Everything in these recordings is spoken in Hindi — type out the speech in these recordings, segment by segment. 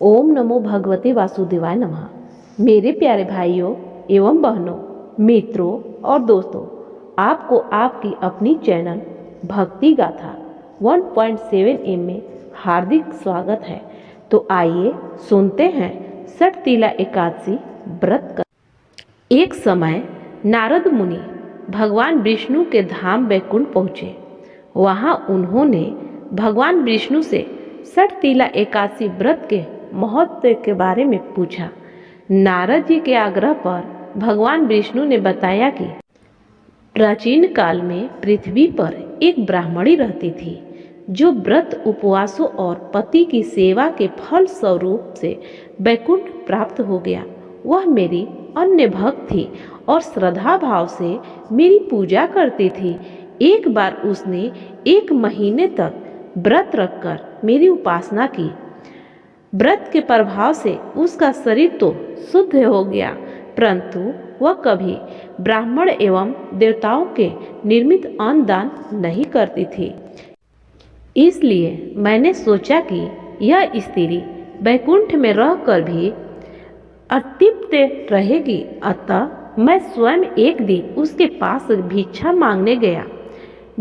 ओम नमो भगवते वासुदेवाय नमः। मेरे प्यारे भाइयों एवं बहनों, मित्रों और दोस्तों, आपको आपकी अपनी चैनल भक्ति गाथा 1.7 में हार्दिक स्वागत है। तो आइए सुनते हैं षटतिला एकादशी व्रत का। एक समय नारद मुनि भगवान विष्णु के धाम वैकुंठ पहुँचे। वहाँ उन्होंने भगवान विष्णु से षटतिला एकादशी व्रत के महत्व के बारे में पूछा। नारद जी के आग्रह पर भगवान विष्णु ने बताया कि प्राचीन काल में पृथ्वी पर एक ब्राह्मणी रहती थी जो व्रत उपवासों और पति की सेवा के फल स्वरूप से वैकुंठ प्राप्त हो गया। वह मेरी अन्य भक्त थी और श्रद्धा भाव से मेरी पूजा करती थी। एक बार उसने 1 महीने तक व्रत रखकर मेरी उपासना की। व्रत के प्रभाव से उसका शरीर तो शुद्ध हो गया, परंतु वह कभी ब्राह्मण एवं देवताओं के निर्मित अन्न दान नहीं करती थी। इसलिए मैंने सोचा कि यह स्त्री वैकुंठ में रहकर भी अतृप्त रहेगी। अतः मैं स्वयं एक दिन उसके पास भिक्षा मांगने गया।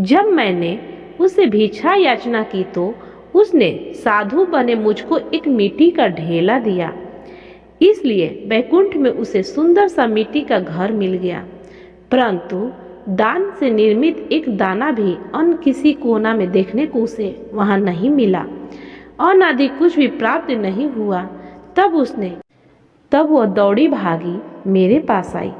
जब मैंने उसे भिक्षा याचना की तो उसने साधु बने मुझको एक मिट्टी का ढेला दिया। इसलिए वैकुंठ में उसे सुंदर सा मिट्टी का घर मिल गया, परंतु दान से निर्मित एक दाना भी अन्य किसी कोना में देखने को उसे वहां नहीं मिला। अन्न आदि कुछ भी प्राप्त नहीं हुआ। तब वह दौड़ी भागी मेरे पास आई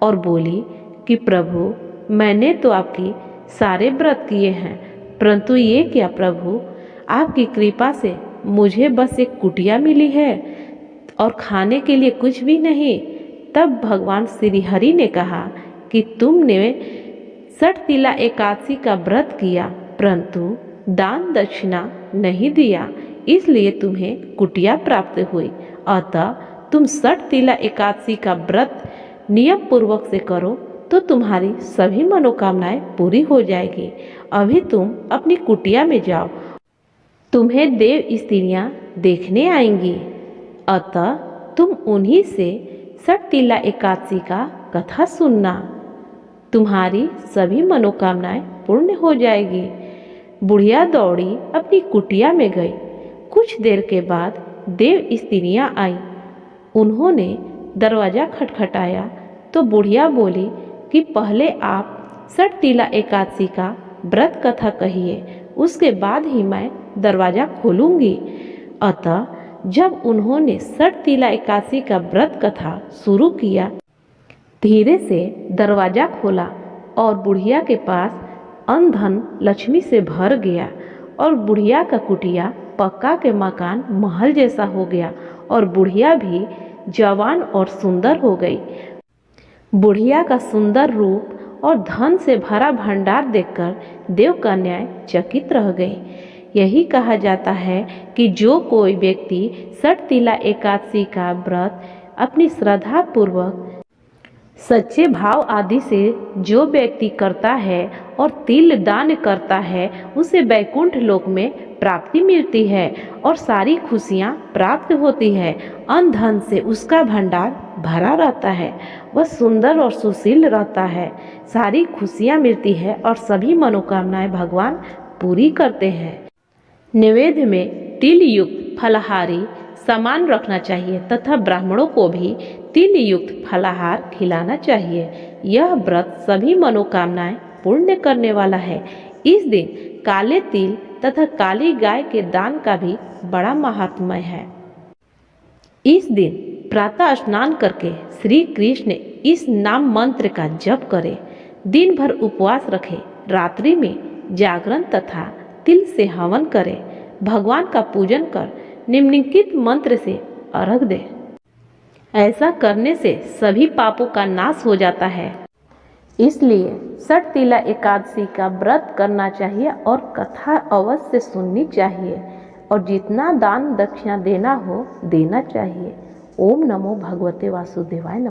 और बोली कि प्रभु, मैंने तो आपकी सारे व्रत किए हैं, परंतु ये क्या प्रभु, आपकी कृपा से मुझे बस एक कुटिया मिली है और खाने के लिए कुछ भी नहीं। तब भगवान श्री हरि ने कहा कि तुमने षटतिला एकादशी का व्रत किया, परंतु दान दक्षिणा नहीं दिया, इसलिए तुम्हें कुटिया प्राप्त हुई। अतः तुम षटतिला एकादशी का व्रत नियम पूर्वक से करो तो तुम्हारी सभी मनोकामनाएं पूरी हो जाएगी। अभी तुम अपनी कुटिया में जाओ, तुम्हें देव स्त्रियां देखने आएंगी। अतः तुम उन्हीं से षटतिला एकादशी का कथा सुनना, तुम्हारी सभी मनोकामनाएं पूर्ण हो जाएगी। बुढ़िया दौड़ी अपनी कुटिया में गई। कुछ देर के बाद देव स्त्रियां आईं। उन्होंने दरवाजा खटखटाया तो बुढ़िया बोली कि पहले आप षटतिला एकादशी का व्रत कथा कहिए, उसके बाद ही मैं दरवाजा खोलूंगी। अतः जब उन्होंने षटतिला एकादशी का व्रत कथा शुरू किया, धीरे से दरवाजा खोला और बुढ़िया के पास अन्न धन लक्ष्मी से भर गया और बुढ़िया का कुटिया पक्का के मकान महल जैसा हो गया और बुढ़िया भी जवान और सुंदर हो गई। बुढ़िया का सुंदर रूप और धन से भरा भंडार देखकर देव कन्याएं चकित रह गई। यही कहा जाता है कि जो कोई व्यक्ति षटतिला एकादशी का व्रत अपनी श्रद्धा पूर्वक सच्चे भाव आदि से जो व्यक्ति करता है और तिल दान करता है, उसे वैकुंठ लोक में प्राप्ति मिलती है और सारी खुशियां प्राप्त होती है। अन्न धन से उसका भंडार भरा रहता है, वह सुंदर और सुशील रहता है, सारी खुशियां मिलती है और सभी मनोकामनाएं भगवान पूरी करते हैं। नैवेद्य में तिल युक्त फलाहारी सामान रखना चाहिए तथा ब्राह्मणों को भी तिल युक्त फलाहार खिलाना चाहिए। यह व्रत सभी मनोकामनाएं पूर्ण करने वाला है। इस दिन काले तिल तथा काली गाय के दान का भी बड़ा महात्म्य है। इस दिन प्रातः स्नान करके श्री कृष्ण इस नाम मंत्र का जप करें, दिन भर उपवास रखें, रात्रि में जागरण तथा तिल से हवन करें, भगवान का पूजन कर निम्नलिखित मंत्र से अर्घ दें। ऐसा करने से सभी पापों का नाश हो जाता है। इसलिए षटतिला एकादशी का व्रत करना चाहिए और कथा अवश्य सुननी चाहिए और जितना दान दक्षिणा देना हो देना चाहिए। ओम नमो भगवते वासुदेवाय नमः।